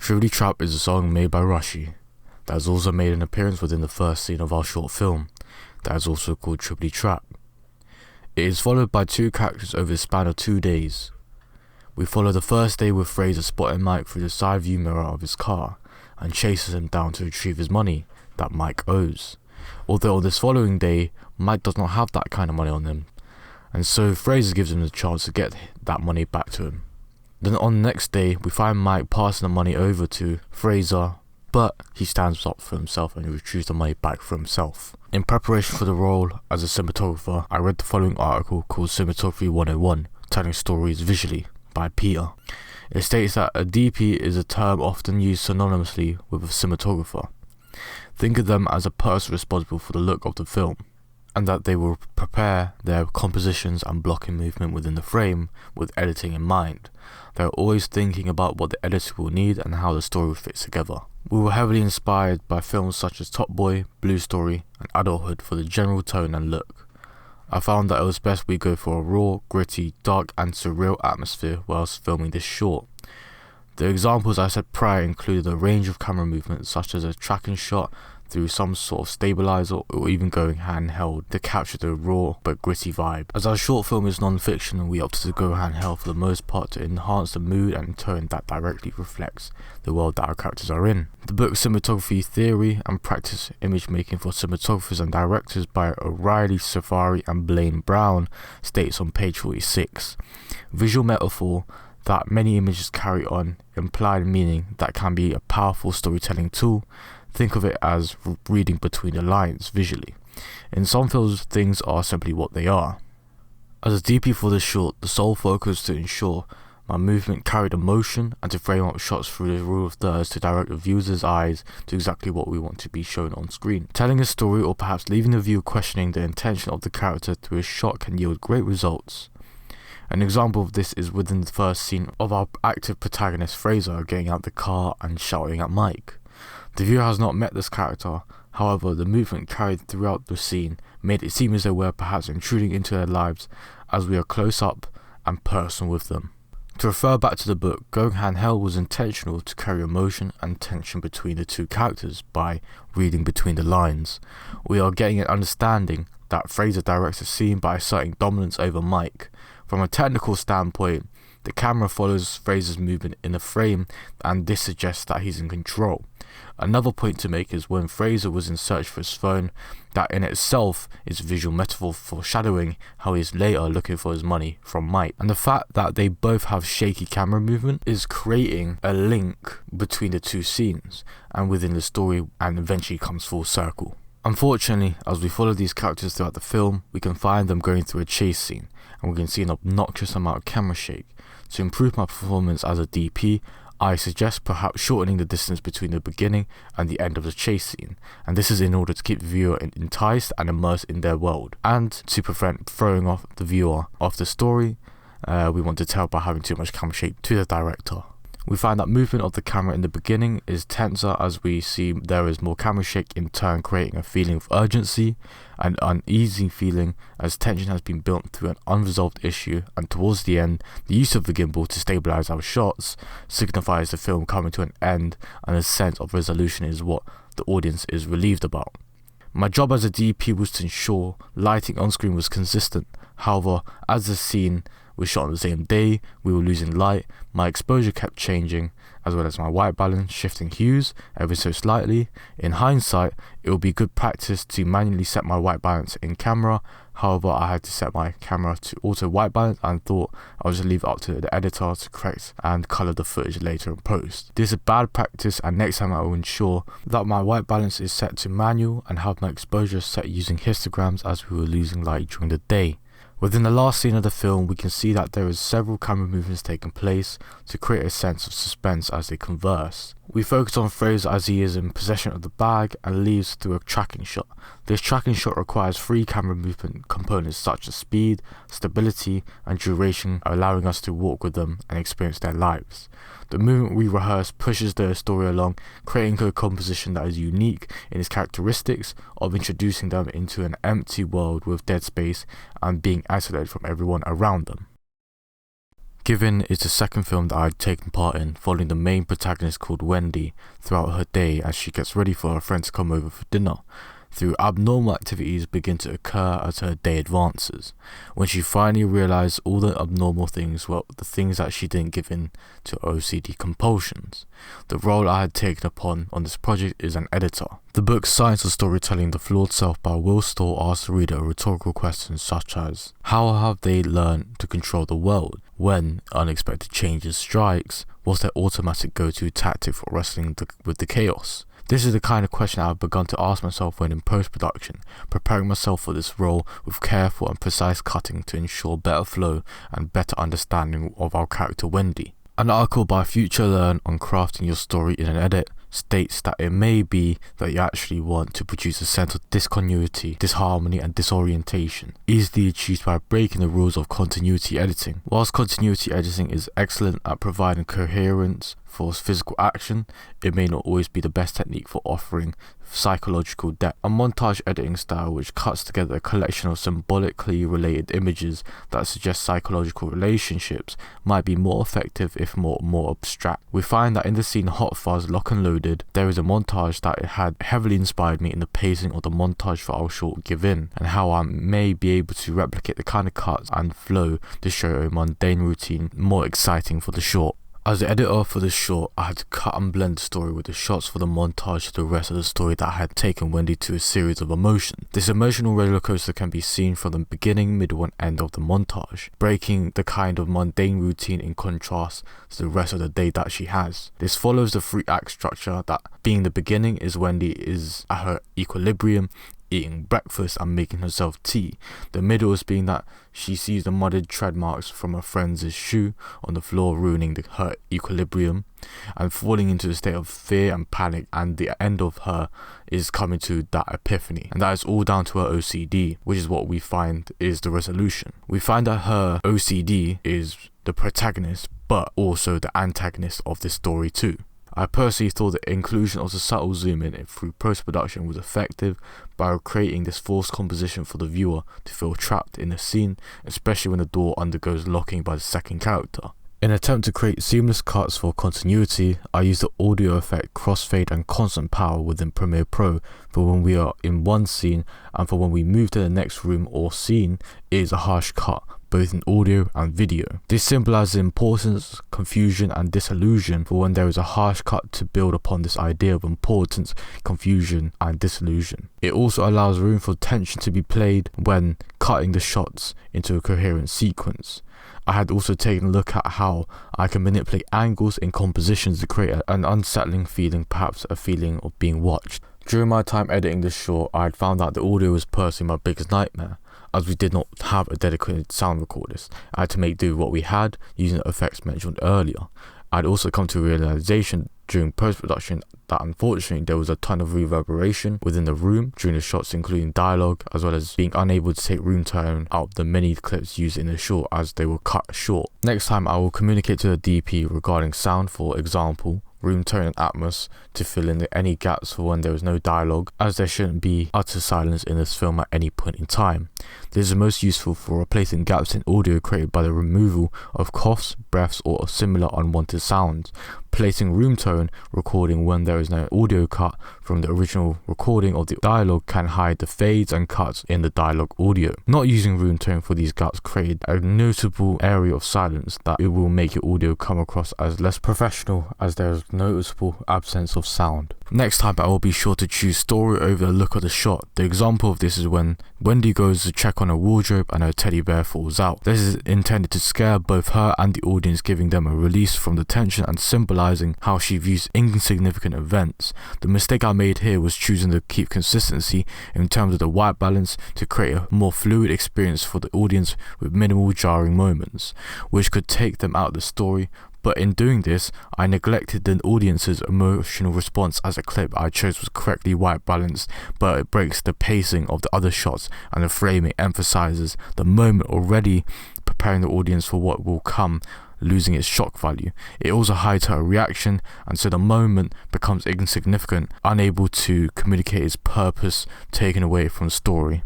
Trippity Trap is a song made by Rushy that has also made an appearance within the first scene of our short film that is also called Trippity Trap. It is followed by two characters over the span of 2 days. We follow the first day with Fraser spotting Mike through the side view mirror of his car and chases him down to retrieve his money that Mike owes. Although on this following day, Mike does not have that kind of money on him, and so Fraser gives him the chance to get that money back to him. Then on the next day, we find Mike passing the money over to Fraser, but he stands up for himself and retrieves the money back for himself. In preparation for the role as a cinematographer, I read the following article called Cinematography 101, Telling Stories Visually, by Peter. It states that a DP is a term often used synonymously with a cinematographer. Think of them as a person responsible for the look of the film, and that they will prepare their compositions and blocking movement within the frame with editing in mind. They are always thinking about what the editor will need and how the story fits together. We were heavily inspired by films such as Top Boy, Blue Story, and Adulthood for the general tone and look. I found that it was best we go for a raw, gritty, dark and surreal atmosphere whilst filming this short. The examples I said prior included a range of camera movements such as a tracking shot through some sort of stabilizer or even going handheld to capture the raw but gritty vibe. As our short film is non-fiction, we opted to go handheld for the most part to enhance the mood and tone that directly reflects the world that our characters are in. The book Cinematography Theory and Practice Image Making for Cinematographers and Directors by O'Reilly, Safari and Blaine Brown states on page 46, visual metaphor that many images carry on implied meaning that can be a powerful storytelling tool. Think of it as reading between the lines visually. In some films, things are simply what they are. As a DP for this short, the sole focus to ensure my movement carried emotion and to frame up shots through the rule of thirds to direct the viewer's eyes to exactly what we want to be shown on screen. Telling a story or perhaps leaving the viewer questioning the intention of the character through a shot can yield great results. An example of this is within the first scene of our active protagonist Fraser getting out the car and shouting at Mike. The viewer has not met this character, however the movement carried throughout the scene made it seem as though we are perhaps intruding into their lives as we are close up and personal with them. To refer back to the book, going handheld was intentional to carry emotion and tension between the two characters by reading between the lines. We are getting an understanding that Fraser directs the scene by asserting dominance over Mike. From a technical standpoint, the camera follows Fraser's movement in the frame and this suggests that he's in control. Another point to make is when Fraser was in search for his phone, that in itself is visual metaphor foreshadowing how he is later looking for his money from Mike. And the fact that they both have shaky camera movement is creating a link between the two scenes and within the story and eventually comes full circle. Unfortunately, as we follow these characters throughout the film, we can find them going through a chase scene and we can see an obnoxious amount of camera shake. To improve my performance as a DP, I suggest perhaps shortening the distance between the beginning and the end of the chase scene, and this is in order to keep the viewer enticed and immersed in their world, and to prevent throwing off the viewer off the story we want to tell by having too much camera shake to the director. We find that movement of the camera in the beginning is tenser as we see there is more camera shake, in turn creating a feeling of urgency and uneasy feeling as tension has been built through an unresolved issue, and towards the end the use of the gimbal to stabilize our shots signifies the film coming to an end and a sense of resolution is what the audience is relieved about. My job as a DP was to ensure lighting on screen was consistent. However, as the scene was shot on the same day, we were losing light, my exposure kept changing, as well as my white balance shifting hues ever so slightly. In hindsight, it would be good practice to manually set my white balance in camera, however I had to set my camera to auto white balance and thought I would just leave it up to the editor to correct and colour the footage later in post. This is bad practice and next time I will ensure that my white balance is set to manual and have my exposure set using histograms as we were losing light during the day. Within the last scene of the film, we can see that there is several camera movements taking place to create a sense of suspense as they converse. We focus on Fraser as he is in possession of the bag and leaves through a tracking shot. This tracking shot requires 3 camera movement components such as speed, stability and duration, allowing us to walk with them and experience their lives. The movement we rehearse pushes the story along, creating a composition that is unique in its characteristics of introducing them into an empty world with dead space and being isolated from everyone around them. Given is the second film that I had taken part in, following the main protagonist called Wendy throughout her day as she gets ready for her friends to come over for dinner. Through abnormal activities begin to occur as her day advances. When she finally realizes all the abnormal things were the things that she didn't give in to OCD compulsions. The role I had taken upon on this project is an editor. The book Science of Storytelling, The Flawed Self by Will Storr asks the reader rhetorical questions such as, how have they learned to control the world? When unexpected changes strikes, what's their automatic go-to tactic for wrestling with the chaos? This is the kind of question I've begun to ask myself when in post-production, preparing myself for this role with careful and precise cutting to ensure better flow and better understanding of our character Wendy. An article by Future Learn on crafting your story in an edit states that it may be that you actually want to produce a sense of discontinuity, disharmony and disorientation, easily achieved by breaking the rules of continuity editing. Whilst continuity editing is excellent at providing coherence for physical action, it may not always be the best technique for offering psychological depth. A montage editing style which cuts together a collection of symbolically related images that suggest psychological relationships might be more effective if more abstract. We find that in the scene Hot Fuzz Lock and Loaded, there is a montage that had heavily inspired me in the pacing of the montage for our short Give In, and how I may be able to replicate the kind of cuts and flow to show a mundane routine more exciting for the short. As the editor for this short, I had to cut and blend the story with the shots for the montage to the rest of the story that had taken Wendy to a series of emotions. This emotional roller coaster can be seen from the beginning, middle and end of the montage, breaking the kind of mundane routine in contrast to the rest of the day that she has. This follows the 3-act structure that, being the beginning, is Wendy is at her equilibrium, eating breakfast and making herself tea. The middle is being that she sees the mudded tread marks from her friend's shoe on the floor, ruining her equilibrium and falling into a state of fear and panic, and the end of her is coming to that epiphany, and that is all down to her OCD, which is what we find is the resolution. We find that her OCD is the protagonist but also the antagonist of this story too. I personally thought the inclusion of the subtle zoom in through post-production was effective by creating this forced composition for the viewer to feel trapped in the scene, especially when the door undergoes locking by the second character. In an attempt to create seamless cuts for continuity, I used the audio effect crossfade and constant power within Premiere Pro for when we are in one scene, and for when we move to the next room or scene, it is a harsh cut, both in audio and video. This symbolizes importance, confusion and disillusion for when there is a harsh cut to build upon this idea of importance, confusion and disillusion. It also allows room for tension to be played when cutting the shots into a coherent sequence. I had also taken a look at how I can manipulate angles in compositions to create an unsettling feeling, perhaps a feeling of being watched. During my time editing this short, I had found out the audio was personally my biggest nightmare, as we did not have a dedicated sound recordist. I had to make do with what we had, using the effects mentioned earlier. I'd also come to a realization during post-production that unfortunately there was a ton of reverberation within the room during the shots, including dialogue, as well as being unable to take room tone out of the many clips used in the short as they were cut short. Next time I will communicate to the DP regarding sound, for example, room tone and atmos, to fill in any gaps for when there is no dialogue, as there shouldn't be utter silence in this film at any point in time. This is most useful for replacing gaps in audio created by the removal of coughs, breaths or similar unwanted sounds. Placing room tone recording when there is no audio cut from the original recording of the dialogue can hide the fades and cuts in the dialogue audio. Not using room tone for these gaps create a noticeable area of silence that it will make your audio come across as less professional, as there is noticeable absence of sound. Next time I will be sure to choose story over the look of the shot. The example of this is when Wendy goes to check on her wardrobe and her teddy bear falls out. This is intended to scare both her and the audience, giving them a release from the tension and symbolizing how she views insignificant events. The mistake I made here was choosing to keep consistency in terms of the white balance to create a more fluid experience for the audience with minimal jarring moments, which could take them out of the story. But in doing this, I neglected the audience's emotional response, as the clip I chose was correctly white balanced, but it breaks the pacing of the other shots, and the framing emphasizes the moment already, preparing the audience for what will come, losing its shock value. It also hides her reaction, and so the moment becomes insignificant, unable to communicate its purpose, taken away from the story.